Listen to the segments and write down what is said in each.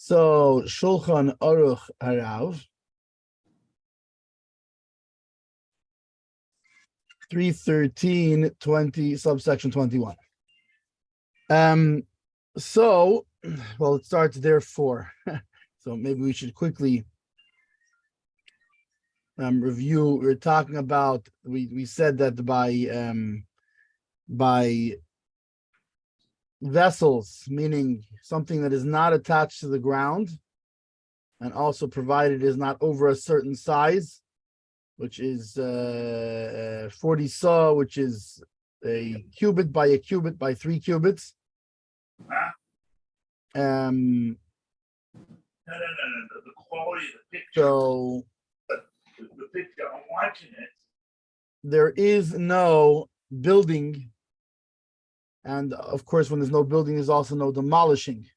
So Shulchan Aruch Harav 313:20 subsection 21. So it starts therefore. So maybe we should quickly review. We're talking about we said that by vessels, meaning something that is not attached to the ground, and also provided is not over a certain size, which is 40 saw, which is a cubit by 3 cubits. No. The quality of the picture. So the picture, I'm watching it. There is no building, and of course, when there's no building, there's also no demolishing.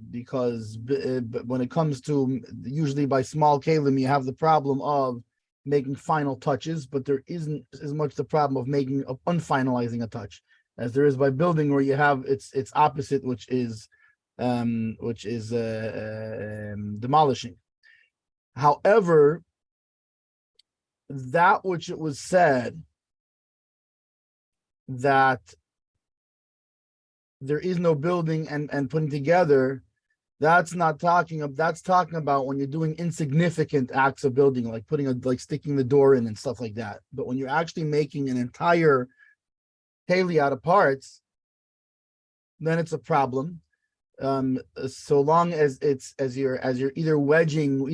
Because when it comes to usually by small kalim, you have the problem of making final touches, but there isn't as much the problem of unfinalizing a touch as there is by building, where you have its opposite, which is demolishing. However, that which it was said that there is no building and putting together, that's talking about when you're doing insignificant acts of building, like sticking the door in and stuff like that. But when you're actually making an entire keli out of parts, then it's a problem. So long as you're either wedging,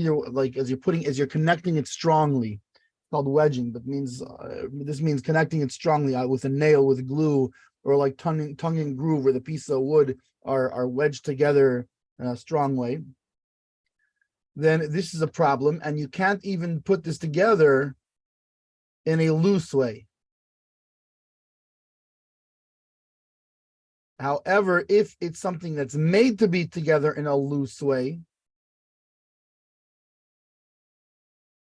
as you're connecting it strongly, it's called wedging, but this means connecting it strongly with a nail, with glue, or like tongue and groove, where the pieces of wood are wedged together in a strong way. Then this is a problem, and you can't even put this together in a loose way. However, if it's something that's made to be together in a loose way,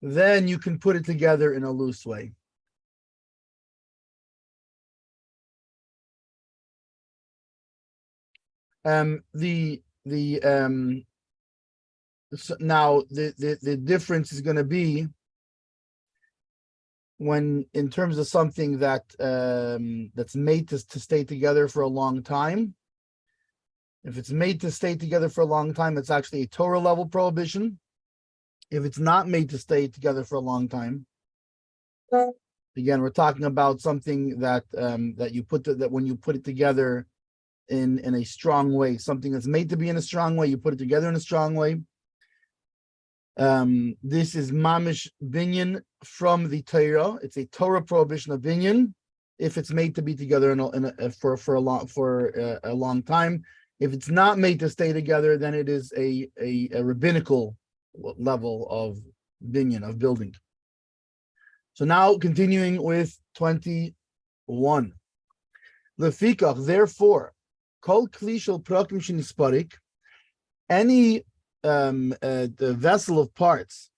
then you can put it together in a loose way. Now the difference is going to be when, in terms of something that that's made to stay together for a long time. If it's made to stay together for a long time, it's actually a Torah level prohibition. If it's not made to stay together for a long time, again, we're talking about something that when you put it together in a strong way, something that's made to be in a strong way, you put it together in a strong way. This is mamish binyan from the Torah. It's a Torah prohibition of binyan if it's made to be together for a long time. If it's not made to stay together, then it is a rabbinical level of binyan, of building. So now continuing with 21. Lefikach, therefore, kol kli shel prakim shenisparik, any the vessel of parts,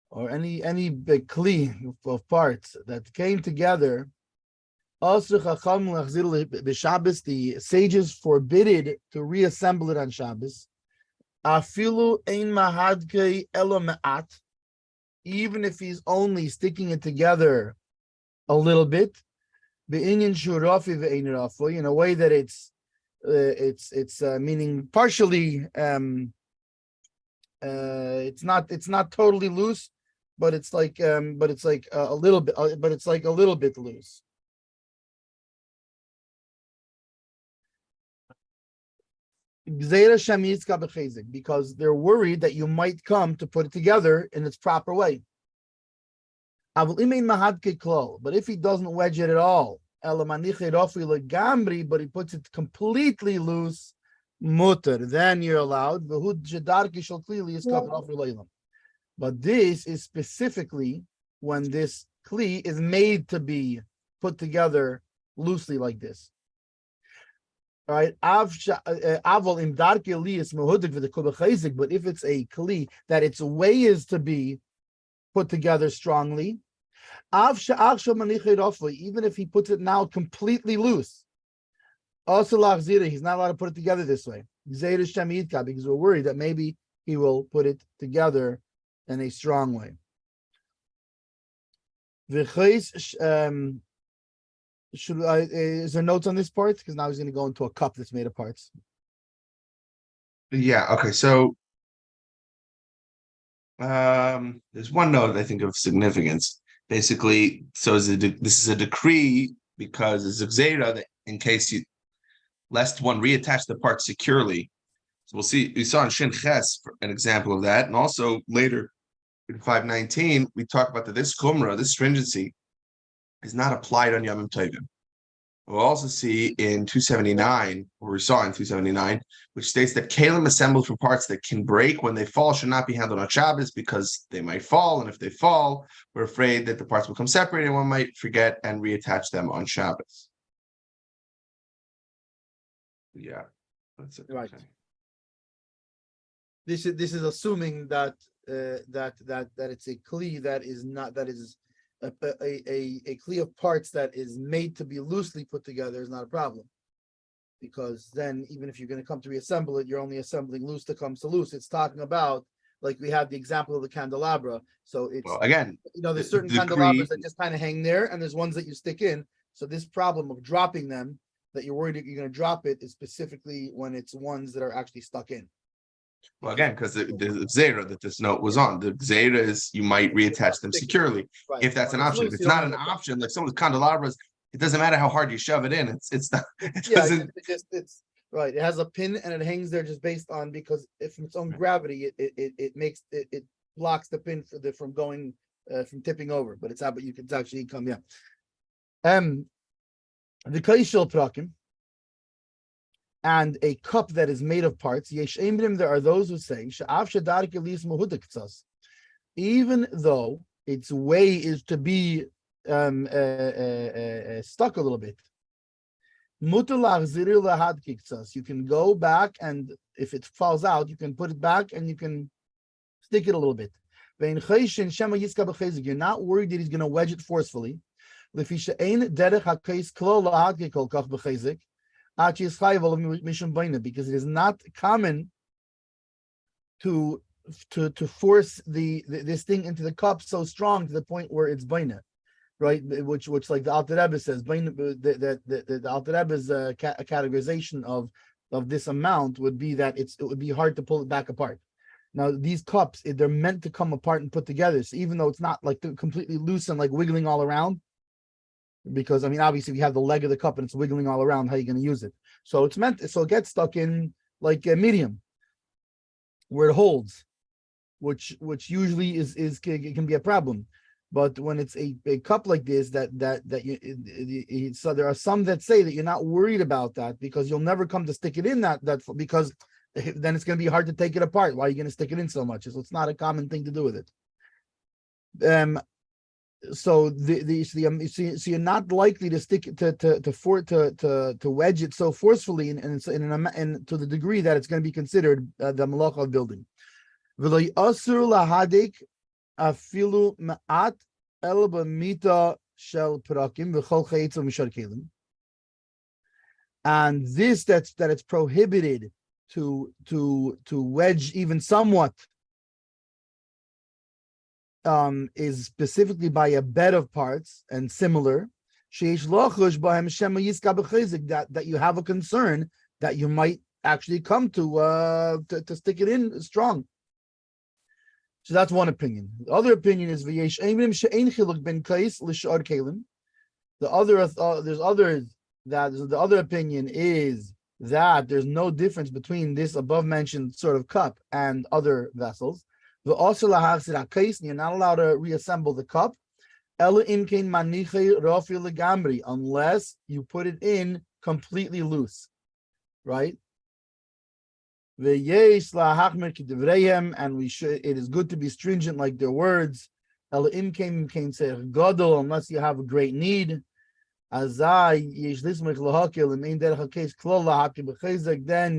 or any kli of parts that came together, the sages forbid to reassemble it on Shabbos. Afilu ein mahadkei elo me'at, even if he's only sticking it together a little bit, be'inyan shurafi ve'ein rafi, in a way that it's meaning partially, it's not totally loose, but it's like a little bit, loose. Because they're worried that you might come to put it together in its proper way. But if he doesn't wedge it at all, but he puts it completely loose, mutter, then you're allowed. But this is specifically when this kli is made to be put together loosely like this. All right, but if it's a kli that its way is to be put together strongly, even if he puts it now completely loose, Also, lachzira, he's not allowed to put it together this way. Because we're worried that maybe he will put it together in a strong way. Is there notes on this part? Because now he's going to go into a cup that's made of parts. Yeah. Okay. So there's one note I think of significance. Basically, so this is a decree because it's a gzeira that in case lest one reattach the parts securely. So we saw in Shin Ches an example of that, and also later in 519 we talk about that this kumra, this stringency, is not applied on Yamim Tovim. We'll also see in 279, or we saw in 279, which states that kalim assembled from parts that can break when they fall should not be handled on Shabbos because they might fall, and if they fall, we're afraid that the parts will become separated and one might forget and reattach them on Shabbos. Yeah, that's it. Right. Okay. This is assuming that it's a kli that is not a kli of parts that is made to be loosely put together is not a problem, because then even if you're going to come to reassemble it, you're only assembling loose that comes to loose. It's talking about, like we have the example of the candelabra. So it's, well, again, there's certain candelabras that just kind of hang there, and there's ones that you stick in. So this problem of dropping them, that you're worried that you're going to drop it, is specifically when it's ones that are actually stuck in. Well, again, because the Gzeira that this note was on, the Gzeira is you might reattach them securely if that's an option. If it's not an option, like some of the candelabras, it doesn't matter how hard you shove it in. It's not. It doesn't. It's right. It has a pin and it hangs there just based on, because if its own gravity, it blocks the pin from going from tipping over. But but you can actually come. Yeah. The kaishel prakim. And a cup that is made of parts. There are those who say, even though its way is to be stuck a little bit, you can go back, and if it falls out, you can put it back and you can stick it a little bit. You're not worried that he's going to wedge it forcefully. Because it is not common to force this thing into the cup so strong to the point where it's baina, right? Which like the Alter Rebbe says, the Alter Rebbe's categorization of this amount would be that it would be hard to pull it back apart. Now these cups, they're meant to come apart and put together. So even though it's not like completely loose and like wiggling all around, because obviously if you have the leg of the cup and it's wiggling all around, how are you going to use it? So it's meant, so it gets stuck in like a medium where it holds, which usually is can be a problem. But when it's a cup like this, so there are some that say that you're not worried about that because you'll never come to stick it in that because then it's going to be hard to take it apart. Why are you going to stick it in so much? So it's not a common thing to do with it. So you're not likely to stick to wedge it so forcefully and to the degree that it's going to be considered the malacha of building. And this that it's prohibited to wedge even somewhat is specifically by a bed of parts and similar that you have a concern that you might actually come to stick it in strong. So that's one opinion. The other opinion is the other opinion is that there's no difference between this above mentioned sort of cup and other vessels. You're not allowed to reassemble the cup unless you put it in completely loose, right? And it is good to be stringent like their words. Unless you have a great need. Then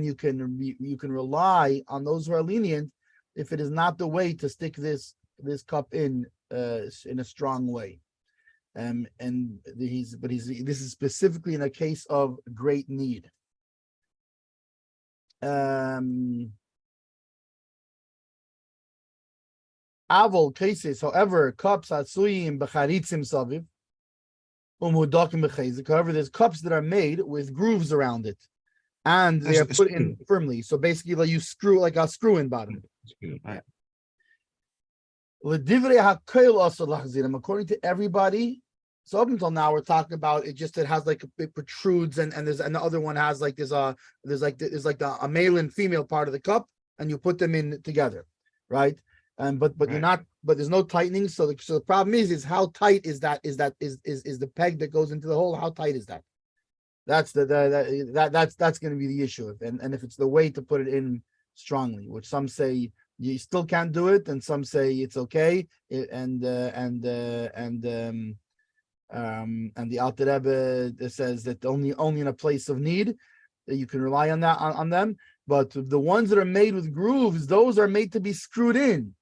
you can rely on those who are lenient if it is not the way to stick this cup in a strong way. and this is specifically in a case of great need. Avol cases, however, cups asuyim b'charitzim saviv umudakim b'chezik. However, there's cups that are made with grooves around it, and they are put in firmly. So basically, like you screw like a screw in bottom. According to everybody, so up until now we're talking about it has like it protrudes and the other one has like there's a male and female part of the cup and you put them in together, right? But right. You're not, but there's no tightening. So the problem is how tight is the peg that goes into the hole? How tight is that? That's going to be the issue. And if it's the way to put it in strongly, which some say you still can't do it, and some say it's okay. And the Alter Rebbe says that only in a place of need that you can rely on that on them. But the ones that are made with grooves, those are made to be screwed in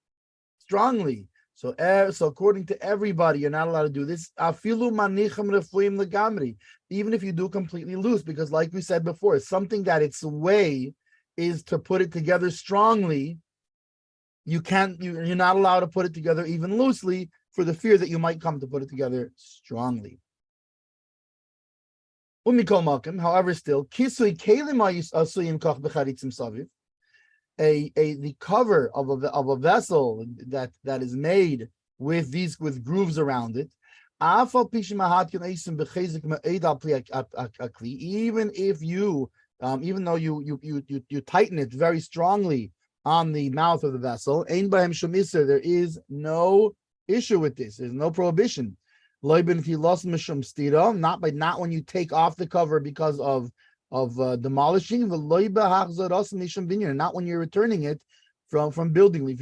strongly. So according to everybody, you're not allowed to do this. Even if you do completely loose, because like we said before, something that its way is to put it together strongly. You're not allowed to put it together even loosely for the fear that you might come to put it together strongly. However, still, the cover of a vessel that is made with grooves around it, even though you tighten it very strongly on the mouth of the vessel, there is no issue with this. There's no prohibition. Not when you take off the cover because of demolishing, not when you're returning it from building. They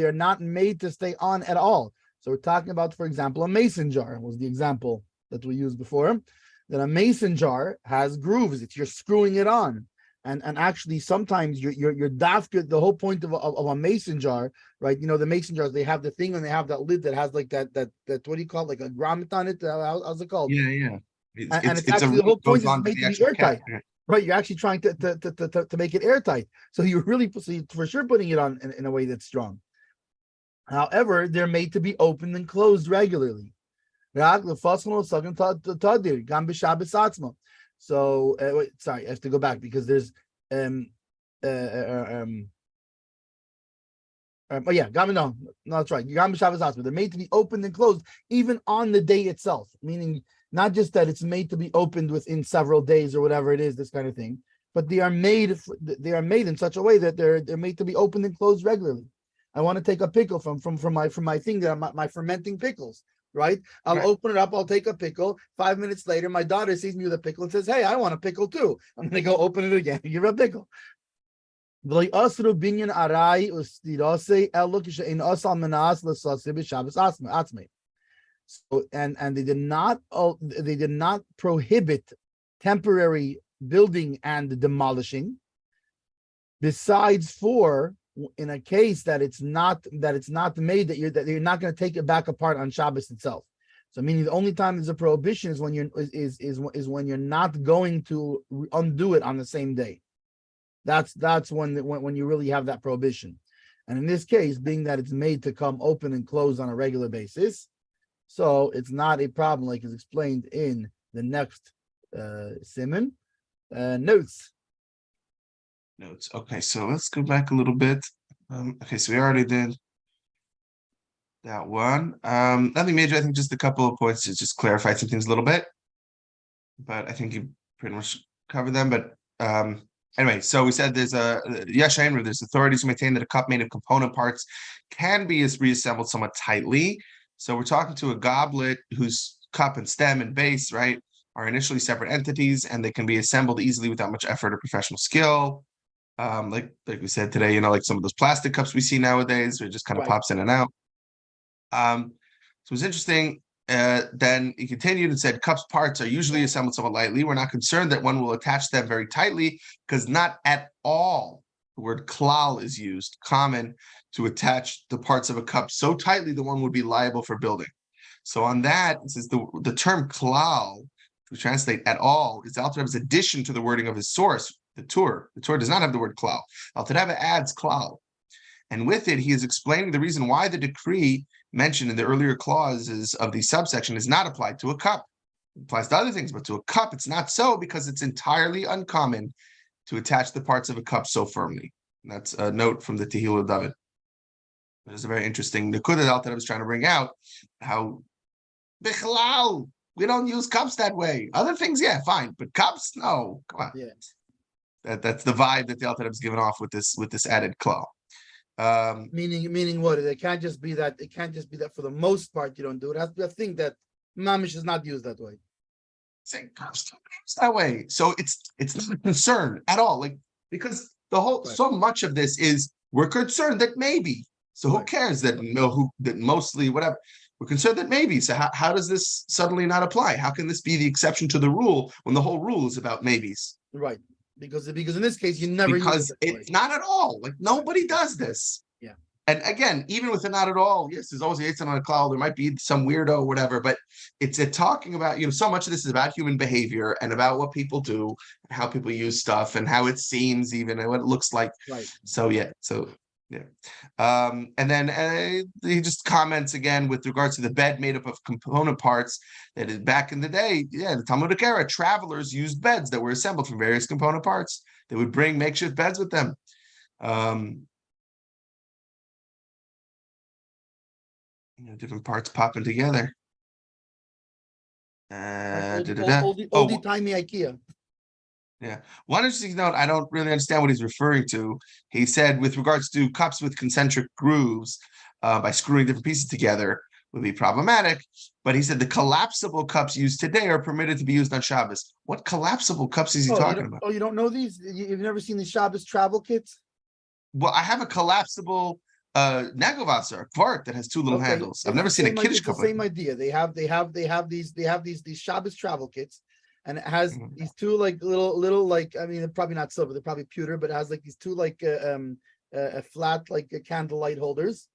are not made to stay on at all. So we're talking about, for example, a mason jar was the example that we used before. That a mason jar has grooves. You're screwing it on. And actually, sometimes you're dafka. The whole point of a mason jar, right? You know, the mason jars, they have the thing and they have that lid that has like that what do you call it? Like a grommet on it? How's it called? Yeah. It's actually the whole point is made to be airtight, right? You're actually trying to make it airtight. So you're for sure putting it on in a way that's strong. However, they're made to be opened and closed regularly. So sorry, I have to go back because there's that's right. They're made to be opened and closed even on the day itself, meaning not just that it's made to be opened within several days or whatever it is, this kind of thing, but they are made in such a way that they're made to be opened and closed regularly. I want to take a pickle from my thing that my fermenting pickles. Right? I'll open it up. I'll take a pickle. 5 minutes later, my daughter sees me with a pickle and says, "Hey, I want a pickle too." I'm going to go open it again and give her a pickle. So, and they did not prohibit temporary building and demolishing, besides for in a case that it's not made that you're not going to take it back apart on Shabbos itself. So meaning the only time there's a prohibition is when when you're not going to undo it on the same day. That's when you really have that prohibition. And in this case, being that it's made to come open and close on a regular basis, so it's not a problem like is explained in the next Siman notes. Okay, so let's go back a little bit. Okay, so we already did that one. Nothing major. I think just a couple of points to just clarify some things a little bit. But I think you pretty much covered them. But anyway, so we said there's there's authorities who maintain that a cup made of component parts can be reassembled somewhat tightly. So we're talking to a goblet whose cup and stem and base, right, are initially separate entities, and they can be assembled easily without much effort or professional skill. Like we said today, like some of those plastic cups we see nowadays, where it just kind of pops in and out. So it was interesting. Then he continued and said, cups parts are usually assembled somewhat lightly. We're not concerned that one will attach them very tightly, because not at all the word klal is used, common to attach the parts of a cup so tightly that one would be liable for building. So on that, it says the term klal, to translate at all, is the Alter Rebbe's addition to the wording of his source, the Tur. The Tur does not have the word klal. Alter Rebbe adds klal. And with it, he is explaining the reason why the decree mentioned in the earlier clauses of the subsection is not applied to a cup. It applies to other things, but to a cup, it's not so because it's entirely uncommon to attach the parts of a cup so firmly. And that's a note from the Tehillah David. It's a very interesting Nakuda that I was trying to bring out, how Bichlal, we don't use cups that way. Other things, yeah, fine, but cups, no. Come on. Yeah. That's the vibe that the Alter is giving off with this added claw. Meaning what? It can't just be that. It can't just be that for the most part you don't do it. It has to be a thing that mamish is not used that way. Saying cups don't use that way, so it's not a concern at all. Like because the whole so much of this is we're concerned that maybe. So who cares that that mostly whatever. We're concerned that maybe. So how does this suddenly not apply? How can this be the exception to the rule when the whole rule is about maybes? Right. Because in this case you never because use it's not at all. Like nobody does this. Yeah. And again, even with the not at all, yes, there's always the on a cloud. There might be some weirdo or whatever, but it's talking about, so much of this is about human behavior and about what people do, how people use stuff and how it seems even and what it looks like. Right. So yeah. And then he just comments again with regards to the bed made up of component parts that is back in the day. Yeah, the Talmudic era, travelers used beds that were assembled from various component parts. They would bring makeshift beds with them. Different parts popping together. Oldie timey IKEA. Yeah. One interesting note, I don't really understand what he's referring to. He said with regards to cups with concentric grooves, by screwing different pieces together would be problematic. But he said the collapsible cups used today are permitted to be used on Shabbos. What collapsible cups is he talking about? Oh, you don't know these? You've never seen the Shabbos travel kits? Well, I have a collapsible Nagelwasser quart that has two little handles. I've never seen a Kiddush cup. It's the same idea. They have these Shabbos travel kits. And it has these two like little like, I mean, they're probably not silver, they're probably pewter, but it has like these two like a flat like candlelight holders,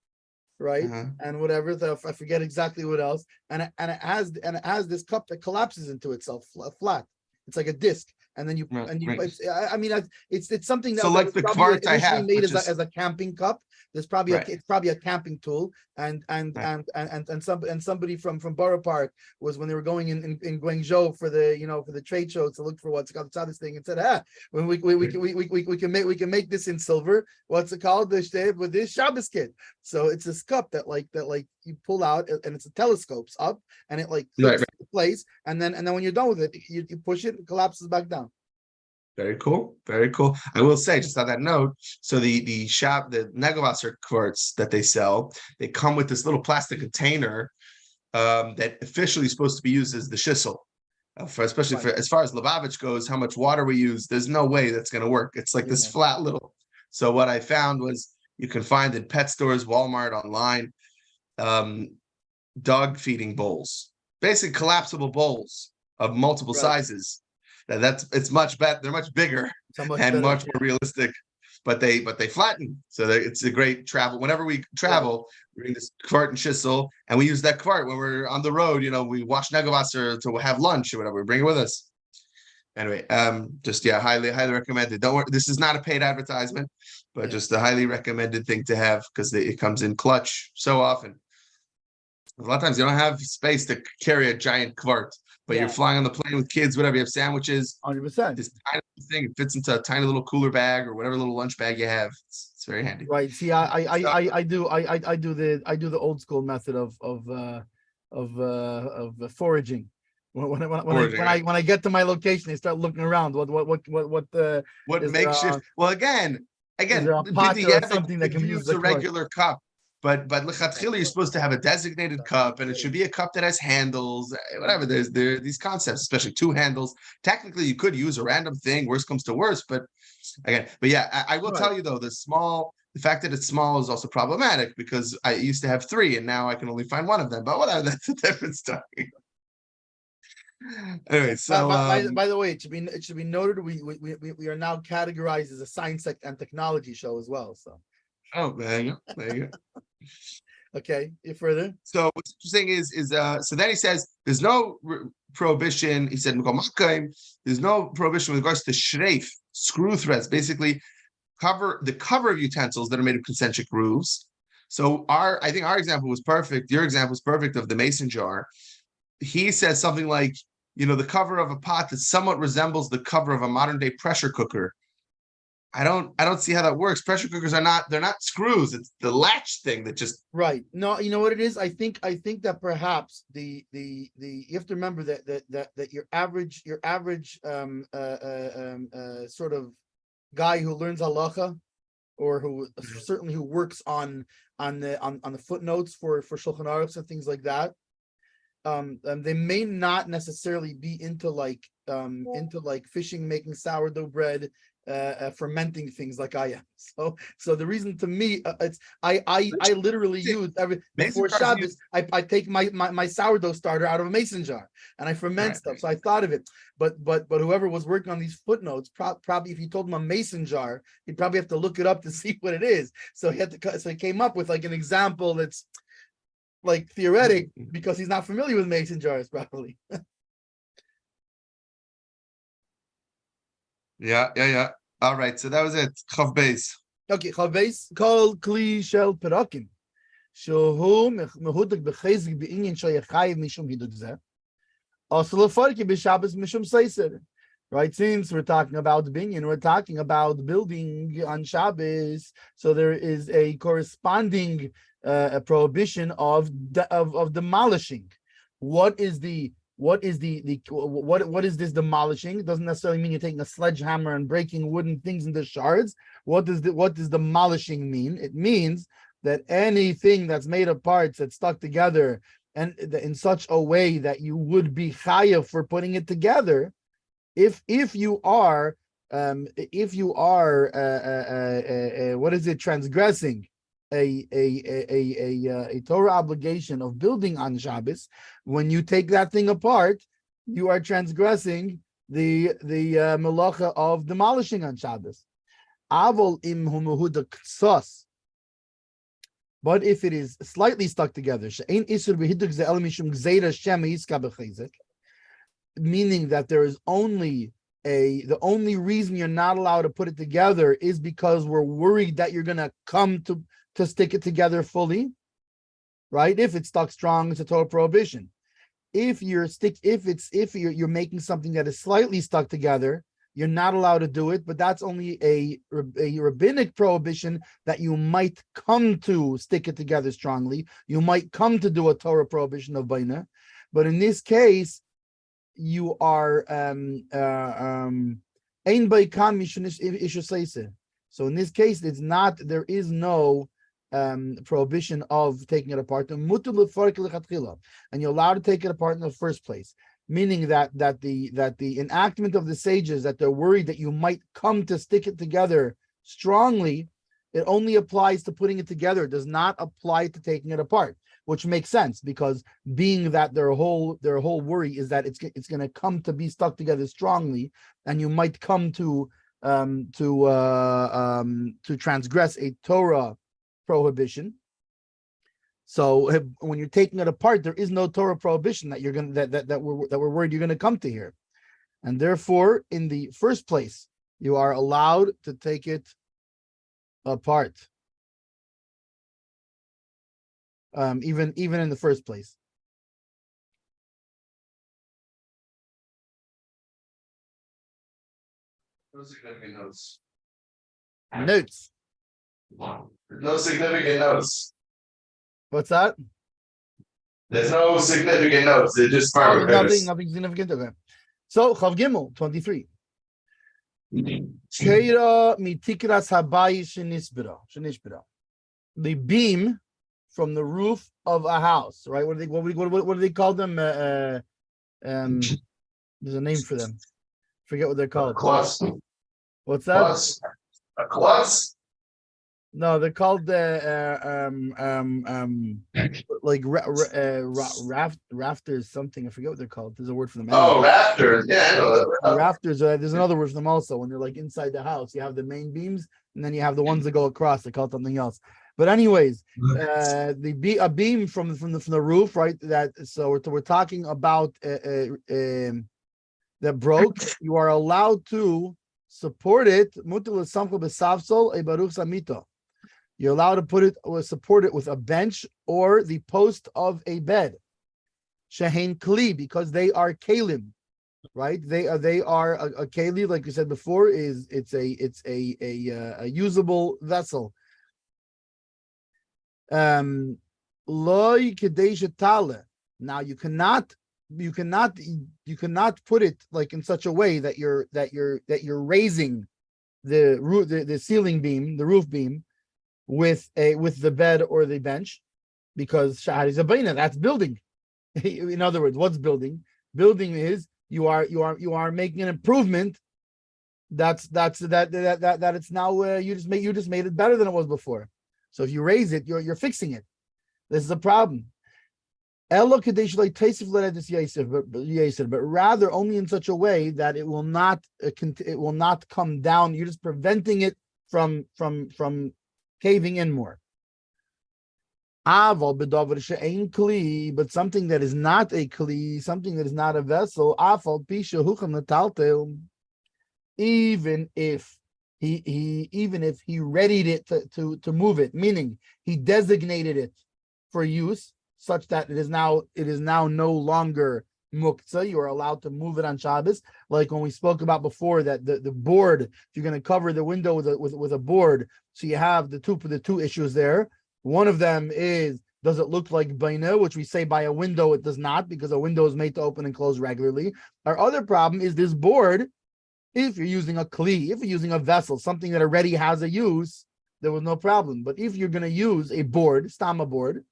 right? And whatever, I forget exactly what else. And it has this cup that collapses into itself flat. It's like a disc. And then it's something that so like the quartz I have made as a camping cup. There's probably it's probably a camping tool, and somebody from Borough Park was when they were going in Guangzhou for the trade show to look for what's called this thing and said, when we can make this in silver. What's it called? With this Shabbos kit. So it's this cup that you pull out and it's a telescopes up and it like clicks into place and then when you're done with it you push it, it collapses back down. Very cool. Very cool. I will say, just on that note, so the Nagelwasser quartz that they sell, they come with this little plastic container that officially is supposed to be used as the shissel. Especially for as far as Lubavitch goes, how much water we use, there's no way that's going to work. It's like this flat little. So what I found was you can find in pet stores, Walmart, online, dog feeding bowls, basic collapsible bowls of multiple sizes. It's much better. They're much bigger and much more realistic, but they flatten. So it's a great travel. Whenever we travel, we bring this quart and shissel, and we use that quart when we're on the road. We wash Nagelwasser to have lunch or whatever. We bring it with us. Anyway, highly recommended. Don't worry, this is not a paid advertisement, but just a highly recommended thing to have because it comes in clutch so often. A lot of times you don't have space to carry a giant quart. But you're flying on the plane with kids, whatever, you have sandwiches. 100%. This tiny thing, it fits into a tiny little cooler bag or whatever little lunch bag you have. It's very handy. Right. See, I do the old school method of foraging. When I get to my location, I start looking around. What makeshift? Well, again, is there a pot or something that can use a regular cup. But lechatchila, you're supposed to have a designated cup, and it should be a cup that has handles, whatever. There's these concepts, especially two handles. Technically, you could use a random thing. Worst comes to worst, but I will tell you though, the fact that it's small is also problematic because I used to have three, and now I can only find one of them. But whatever, that's a different story. Anyway, so by the way, it should be noted we are now categorized as a science and technology show as well. So. Oh, there you go. Okay, further. So what's interesting is so then he says there's no prohibition. He said there's no prohibition with regards to shreif, screw threads, basically the cover of utensils that are made of concentric grooves. So I think our example was perfect. Your example was perfect of the mason jar. He says something like, the cover of a pot that somewhat resembles the cover of a modern day pressure cooker. I don't see how that works. Pressure cookers they're not screws. It's the latch thing that just right. No, you know what it is? I think that perhaps the you have to remember that your average sort of guy who learns halacha, or who certainly who works on the footnotes for Shulchan Aruch and things like that, they may not necessarily be into fishing, making sourdough bread, fermenting things like I am. So the reason to me, it's I literally use before Shabbos. I take my sourdough starter out of a mason jar and I ferment stuff. So I thought of it, but whoever was working on these footnotes, probably if you told him a mason jar, he'd probably have to look it up to see what it is. So he came up with like an example that's like theoretic because he's not familiar with mason jars properly. Yeah. All right, so that was it. Chav Beis. Okay, Chav Beis. Kol kli shel perakim. Shehu mehudek b'chezek b'inyan shayachayiv mishum hiduk zeh. Also lefarki b'Shabbos mishum seiser. Right, since we're talking about the binyan, we're talking about building on Shabbos, so there is a corresponding prohibition of demolishing. What is this demolishing? It doesn't necessarily mean you're taking a sledgehammer and breaking wooden things into shards. What does demolishing mean? It means that anything that's made of parts that's stuck together and in such a way that you would be chayav for putting it together, if you are transgressing a Torah obligation of building on Shabbos, when you take that thing apart, you are transgressing the melacha of demolishing on Shabbos. Avol im humuhuda ksos. But if it is slightly stuck together, meaning that there is the only reason you're not allowed to put it together is because we're worried that you're going to come to stick it together fully, right? If it's stuck strong, it's a total prohibition. If you're making something that is slightly stuck together, you're not allowed to do it, but that's only a rabbinic prohibition that you might come to stick it together strongly. You might come to do a Torah prohibition of baina, but in this case, you are ein baikan mishun. So in this case, there is no prohibition of taking it apart, and you're allowed to take it apart in the first place, meaning that the enactment of the sages, that they're worried that you might come to stick it together strongly, it only applies to putting it together. It does not apply to taking it apart, which makes sense, because being that their whole worry is that it's going to come to be stuck together strongly, and you might come to transgress a Torah prohibition. So when you're taking it apart, there is no Torah prohibition that we're worried you're going to come to here, and therefore, in the first place, you are allowed to take it apart, even in the first place. No significant notes. Notes. No significant notes. What's that? There's no significant notes. They're just part of nothing significant. Okay. So Chav Gimel 23. The beam from the roof of a house, right? What do they call them? There's a name for them. Forget what they're called. Klutz. What's that? Klutz. A klutz? No, they're called rafters, something. I forget what they're called. There's a word for them. Oh, rafters. Yeah, I know that. Rafters. There's another word for them also. When they're like inside the house, you have the main beams, and then you have the ones that go across. They call it something else. But anyways, a beam from the roof, right? We're talking about that broke. You are allowed to support it. You're allowed to put it or support it with a bench or the post of a bed. Shehein kli, because they are kalim, right? They are a keli, like you said before, it's a usable vessel. Loy kedesha tale. Now you cannot put it like in such a way that you're raising the ceiling beam, the roof beam, with the bed or the bench, because shahar is a baina, that's building. In other words, what's building? Building is you are making an improvement. That it's now you just made it better than it was before. So if you raise it, you're fixing it. This is a problem. But rather only in such a way that it will not come down. You're just preventing it from caving in more. But something that is not a kli, something that is not a vessel, even if he readied it to move it, meaning he designated it for use, such that it is now no longer muktzah. You are allowed to move it on Shabbos, like when we spoke about before that the board. If you're going to cover the window with a board, so you have the two issues there. One of them is, does it look like baina, which we say by a window it does not, because a window is made to open and close regularly. Our other problem is this board. If you're using a kli, if you're using a vessel, something that already has a use, there was no problem. But if you're going to use a board, stama board,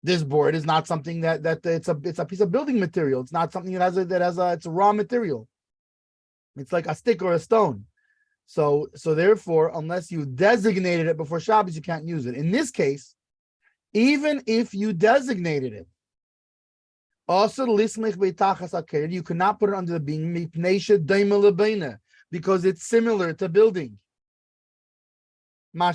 this board is not something that it's a piece of building material. It's not something it's a raw material. It's like a stick or a stone. So therefore, unless you designated it before Shabbos, you can't use it. In this case, even if you designated it, also you cannot put it under the beam because it's similar to building. On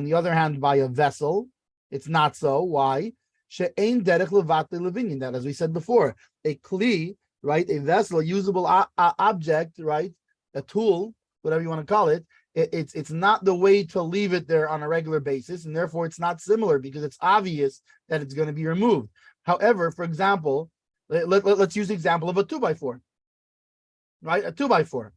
the other hand, by a vessel, it's not so. Why? That, as we said before, a kli, right, a vessel, a usable object, right, a tool, whatever you want to call it, it's not the way to leave it there on a regular basis, and therefore it's not similar because it's obvious that it's going to be removed. However, for example, let's use the example of a 2x4, right? A 2x4.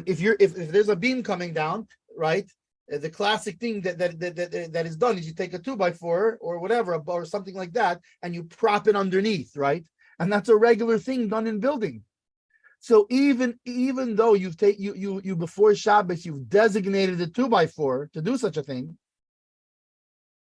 If there's a beam coming down, right? The classic thing that is done is you take a 2x4 or whatever, or something like that, and you prop it underneath, right? And that's a regular thing done in building. So even though you before Shabbos you've designated the 2x4 to do such a thing,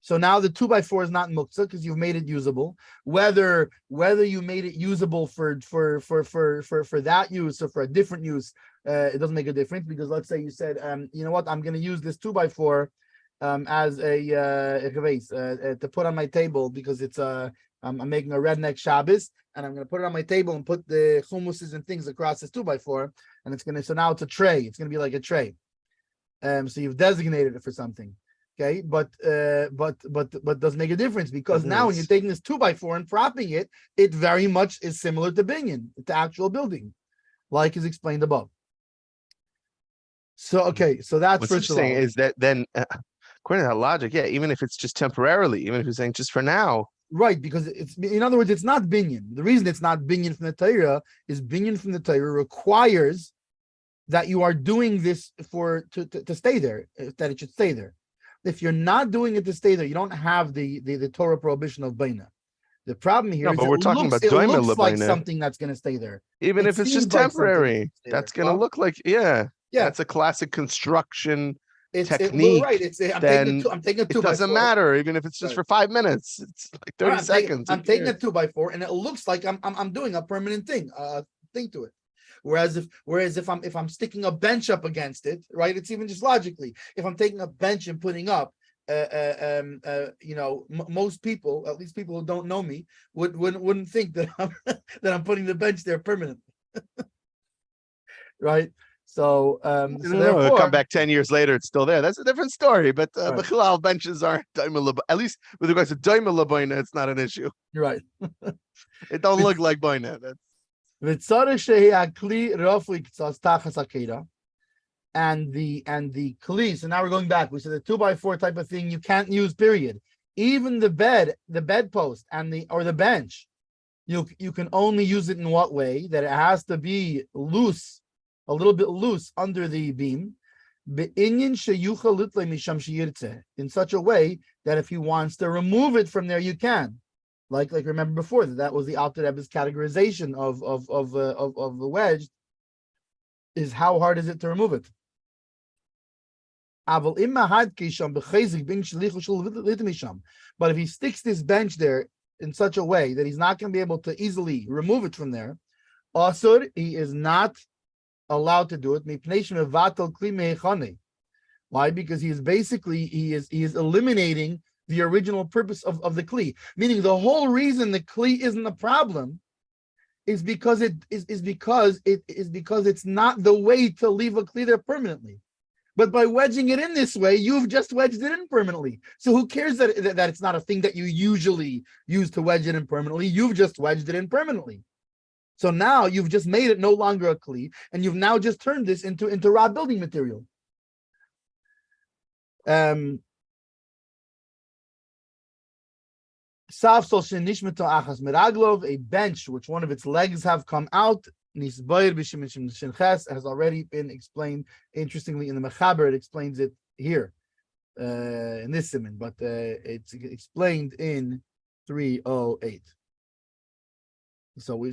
so now the 2x4 is not muktzah because you've made it usable. Whether you made it usable for that use or for a different use, it doesn't make a difference, because let's say you said, you know what, I'm going to use this 2x4 as a vase to put on my table because it's I'm making a redneck Shabbos, and I'm going to put it on my table and put the hummuses and things across this 2x4, and so now it's a tray. It's going to be like a tray. So you've designated it for something. Okay, but doesn't make a difference, because now when you're taking this 2x4 and propping it, it very much is similar to binyan, to actual building, like is explained above. So so that's what's interesting is that then, according to that logic, yeah, even if it's just temporarily, even if you're saying just for now, right? Because it's, in other words, it's not binyan. The reason it's not binyan from the Torah is binyan from the Torah requires that you are doing this to stay there, that it should stay there. If you're not doing it to stay there, you don't have the Torah prohibition of baina. The problem here is we're talking about it doima looks like l'baina. something that's going to stay there. Even if it's just temporary, that's going to look like, yeah, that's a classic construction technique. Right. I'm taking a 2x4. It doesn't matter, even if it's just for 5 minutes. It's like 30 seconds. I'm taking a 2x4, and it looks like I'm doing a permanent thing to it. Whereas if I'm sticking a bench up against it, right? It's even just logically, if I'm taking a bench and putting up, most people, at least people who don't know me, wouldn't think that I'm putting the bench there permanently, right? So, No, therefore, come back 10 years later, it's still there. That's a different story. But Right. Bechlal benches aren't at least with regards to Daima Laboina, it's not an issue. you're right. It don't look like Boina. That's And the kli. So now we're going back. We said the 2x4 type of thing you can't use. Period. Even the bedpost, and the bench, you can only use it in what way? That it has to be loose, a little bit loose under the beam, in such a way that if he wants to remove it from there, you can. Like remember before that was the Alter Rebbe's categorization of the wedge. Is how hard is it to remove it? But if he sticks this bench there in such a way that he's not going to be able to easily remove it from there, Asur, he is not allowed to do it. Why? Because he is eliminating the original purpose of the kli. Meaning the whole reason the kli isn't a problem is because it's not the way to leave a kli there permanently. But by wedging it in this way, you've just wedged it in permanently. So who cares that it's not a thing that you usually use to wedge it in permanently? You've just wedged it in permanently. So now you've just made it no longer a kli, and you've now just turned this into raw building material. A bench which one of its legs have come out, has already been explained. Interestingly, in the Mechaber, it explains it here in this Siman, but it's explained in 308. So we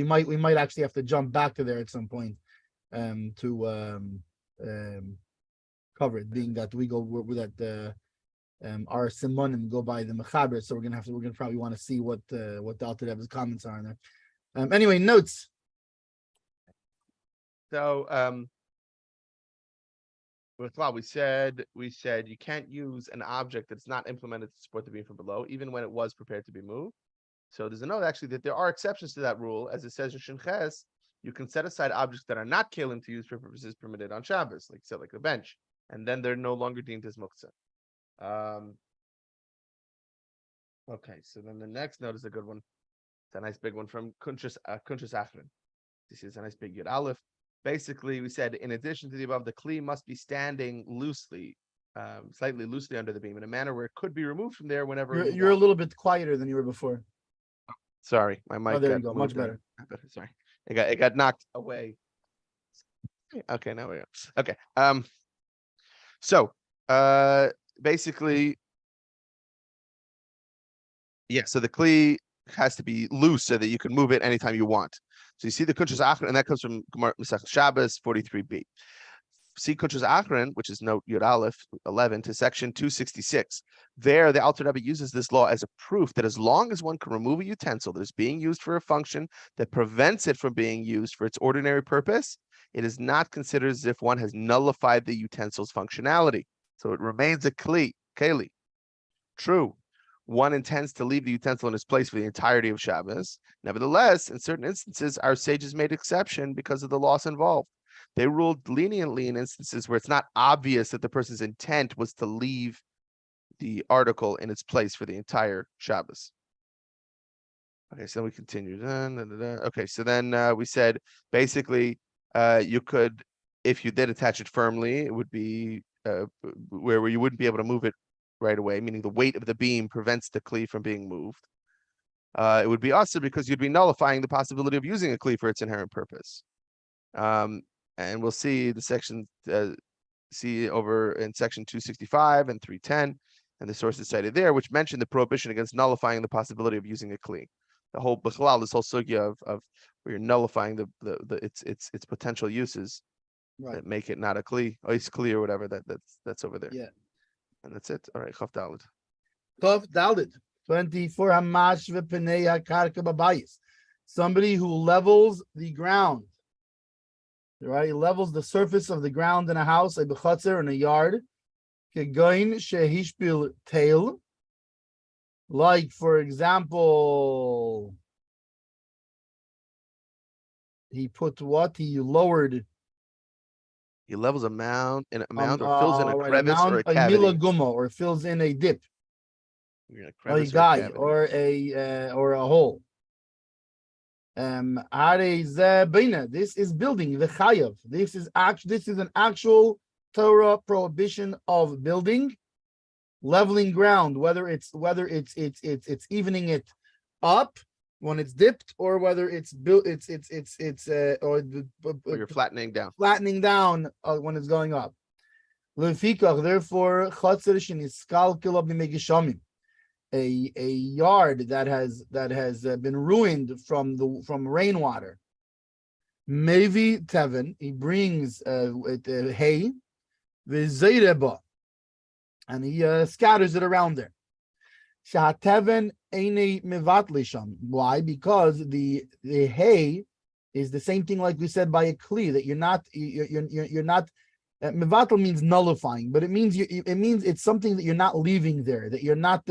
might actually have to jump back to there at some point to cover it, being that we go with that our Simanim go by the Mechaber, so we're gonna probably want to see what the Alter Rebbe's comments are on there. Anyway, notes. so. Well, we said you can't use an object that's not implemented to support the beam from below, even when it was prepared to be moved. So there's a note actually that there are exceptions to that rule, as it says in Shinches. You can set aside objects that are not kelim to use for purposes permitted on Shabbos, like say like a bench, and then they're no longer deemed as muktzah. Okay, so then the next note is a good one. It's a nice big one from Kuntrus Achron. This is a nice big Yud Aleph. Basically, we said in addition to the above, the kli must be standing loosely, slightly loosely under the beam in a manner where it could be removed from there whenever. You're a little bit quieter than you were before. Sorry, my mic. Oh, there you go. Much better. Sorry, it got knocked away. Okay, now we go. Okay. So basically, yeah. So the kli has to be loose so that you can move it anytime you want. So you see the Kuntrus Achron, and that comes from Gemara Masechtas Shabbos 43b. See Kuntrus Achron, which is note Yud Aleph 11 to section 266. There, the Alter Rebbe uses this law as a proof that as long as one can remove a utensil that is being used for a function that prevents it from being used for its ordinary purpose, it is not considered as if one has nullified the utensil's functionality. So it remains a keli. True. One intends to leave the utensil in its place for the entirety of Shabbos. Nevertheless, in certain instances, our sages made exception because of the loss involved. They ruled leniently in instances where it's not obvious that the person's intent was to leave the article in its place for the entire Shabbos. Okay, so then we continue. Okay, so then we said basically you could, if you did attach it firmly, it would be where you wouldn't be able to move it right away, meaning the weight of the beam prevents the kli from being moved. It would be also because you'd be nullifying the possibility of using a kli for its inherent purpose. And we'll see the section, see over in section 265 and 310, and the sources cited there, which mention the prohibition against nullifying the possibility of using a kli. The whole bichlal, this whole sugya of where you're nullifying its potential uses, right, that make it not a kli, ois kli or whatever that's over there. Yeah. And that's it. All right, Chaf Daled. Chaf Daled, 24 hamash v'penei hakarka b'bayis. Somebody who levels the ground. Right, he levels the surface of the ground in a house, a b'chatzer, in a yard. Kegoin shehishpil tail. Like, for example, he put what? He lowered He levels a mound or fills in a right, crevice or a a cavity. mila guma, or fills in a dip, You're in a or a crevice or a guy, cavity. or a hole. This is building the chayav. This is an actual Torah prohibition of building, leveling ground, whether it's evening it up when it's dipped, or whether it's built, or You're flattening down. When it's going up. Therefore, a yard that has been ruined from rainwater. Maybe Tevin, he brings hay, v'zeireba, and he scatters it around there. Shahateven eine mevatlisham. Why? Because the hay is the same thing, like we said, by a kli, that you're not. Mevatel means nullifying, but it means it's something that you're not leaving there, that you're not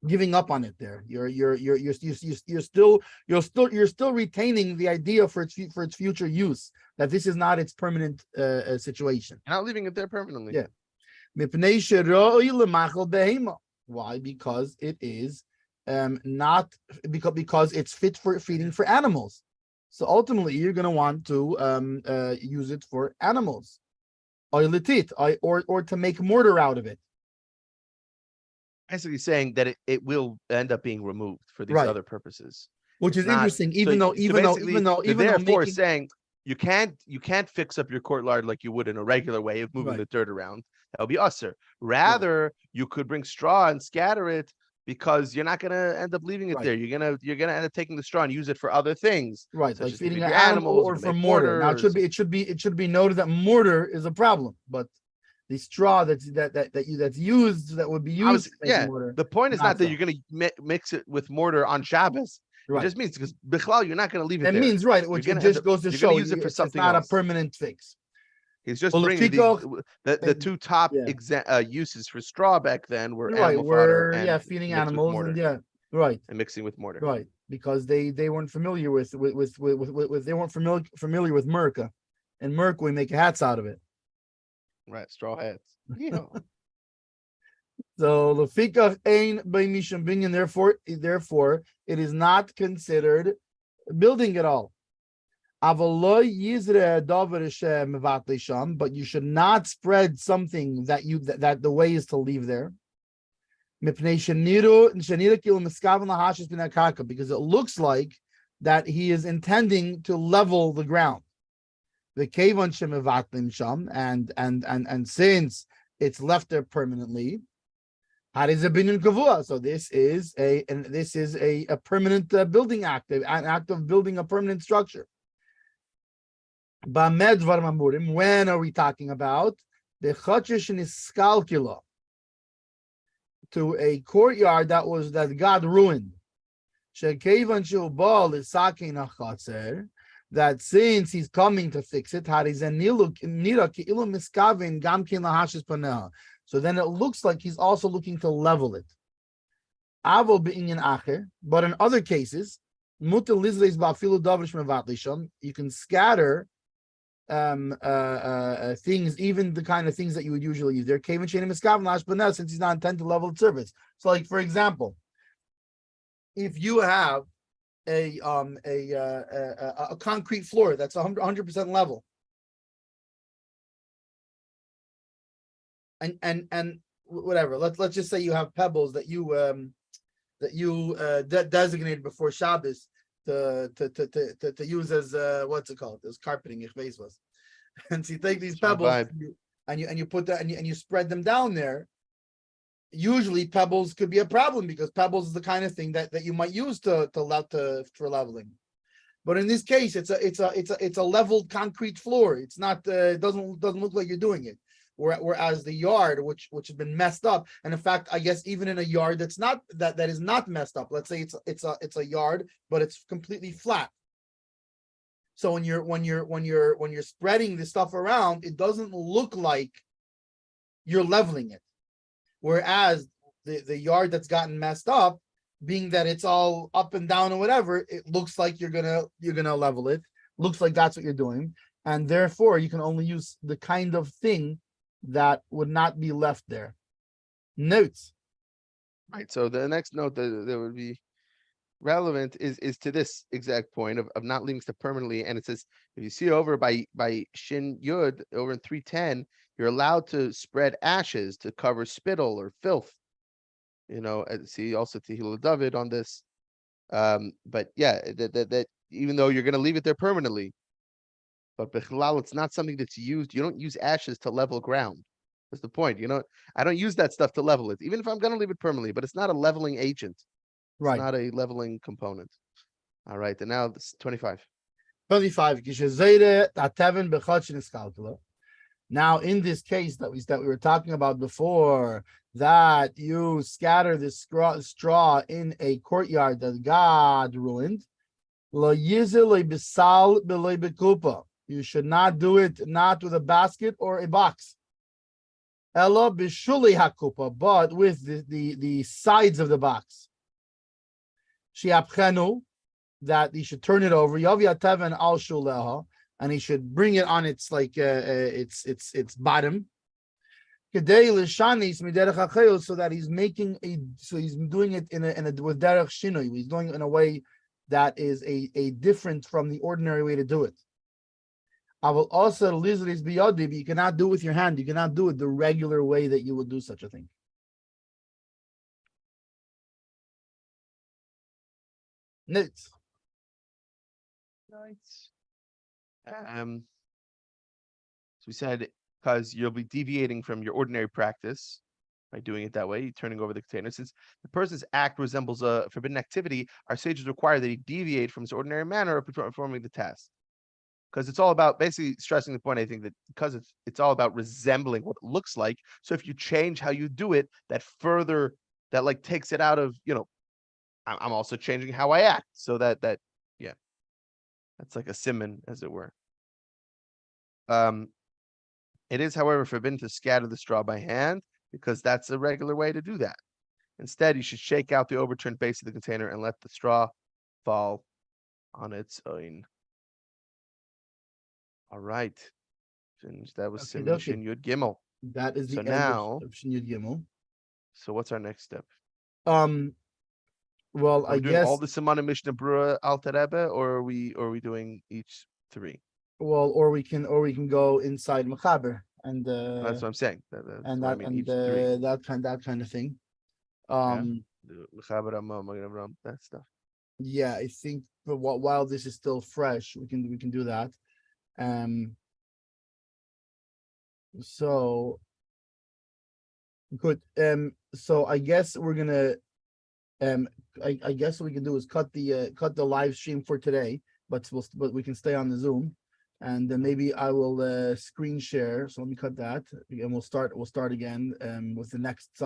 giving up on it there. You're still retaining the idea for its future use, that this is not its permanent situation. You're not leaving it there permanently. Yeah. Why? Because it is not because it's fit for feeding for animals. So ultimately, you're going to want to use it for animals, or to make mortar out of it. Basically saying that it will end up being removed for these Right. other purposes, Which is not- interesting, so- even though therefore making, saying you can't fix up your courtyard like you would in a regular way of moving Right. the dirt around. That would be usser. Rather, you could bring straw and scatter it, because you're not going to end up leaving it Right. there. You're gonna end up taking the straw and use it for other things, right, such like as to feeding feed an your animal, or to for make mortar. Now or it should be noted that mortar is a problem, but the straw that's used, that would be used to make mortar. The point is not not that so. you're going to mix it with mortar on Shabbos. Right. It just means because Bichlal, you're not going to leave it It there. means, right, which it just goes to you're show gonna use it for it's something not else. a permanent fix. He's just Well, bringing the two top Yeah. uses for straw back then were Right, animal fodder we're and feeding mixed with animals, mortar and right, and mixing with mortar. right, because they weren't familiar with they weren't familiar with Merca, and Merc, we make hats out of it. Right, straw hats. Yeah. So lefikach ein by mishum binyan. Therefore, it is not considered building at all. But you should not spread something that the way is to leave there. Because it looks like that he is intending to level the ground. And since it's left there permanently, so this is a permanent building act, an act of building a permanent structure. When are we talking about? The chachish niskalkila, to a courtyard that God ruined. That since he's coming to fix it, so then it looks like he's also looking to level it. But in other cases, you can scatter things, even the kind of things that you would usually use there, since he's not intended to level the surface. So, like, for example, if you have a concrete floor that's 100% level, and whatever, let's just say you have pebbles that you designated before Shabbos to use as what's it called? As carpeting, ich weiß was. And so you take these pebbles and you put that and you spread them down there. Usually pebbles could be a problem, because pebbles is the kind of thing that you might use for leveling. But in this case, it's a leveled concrete floor. It's not it doesn't look like you're doing it. Whereas the yard, which has been messed up, and in fact, I guess even in a yard that's not that is not messed up. Let's say it's a yard, but it's completely flat. So when you're spreading this stuff around, it doesn't look like you're leveling it. Whereas the yard that's gotten messed up, being that it's all up and down or whatever, it looks like you're gonna level it. Looks like that's what you're doing. and therefore you can only use the kind of thing that would not be left there. Notes. Right. So the next note that would be relevant is to this exact point of not leaving stuff permanently. And it says, if you see over by Shin Yud over in 310, you're allowed to spread ashes to cover spittle or filth. See also Tehillah David on this. But yeah, that even though you're going to leave it there permanently, but Bichlal, it's not something that's used. You don't use ashes to level ground. That's the point. I don't use that stuff to level it, even if I'm going to leave it permanently, but it's not a leveling agent. It's Right. not a leveling component. All right. And now this 25. 25. Now, in this case that we were talking about before, that you scatter the straw in a courtyard that God ruined, you should not do it not with a basket or a box. Ella bishuli hakupa, but with the sides of the box. Shiapchenu, that he should turn it over. Yav al shuleha, and he should bring it on its its bottom. Kedei lishanis miderech hachayil, so that he's he's doing it in a with derech shinui. He's doing it in a way that is a different from the ordinary way to do it. I will also lizardis biyadi, but you cannot do it with your hand. You cannot do it the regular way that you would do such a thing. Nitz. So we said, because you'll be deviating from your ordinary practice by doing it that way, turning over the container. Since the person's act resembles a forbidden activity, our sages require that he deviate from his ordinary manner of performing the task. Because it's all about basically stressing the point, I think, that because it's all about resembling what it looks like. So if you change how you do it, that takes it out of, I'm also changing how I act. So that's like a Siman, as it were. It is, however, forbidden to scatter the straw by hand, because that's a regular way to do that. Instead, you should shake out the overturned base of the container and let the straw fall on its own. All right. That was Siman Shin Yud Gimel. That is the end of Shin Yud Gimel. So what's our next step? Well, I guess all the Siman and Mishnah Brura Alter Rebbe, or are we doing each three? Well, or we can go inside Mechaber and that's what I'm saying. That kind of thing. That stuff. Yeah, I think while this is still fresh, we can do that. So good. So I guess we're gonna I guess what we can do is cut the live stream for today, but we can stay on the Zoom, and then maybe I will screen share. So let me cut that, and we'll start again with the next.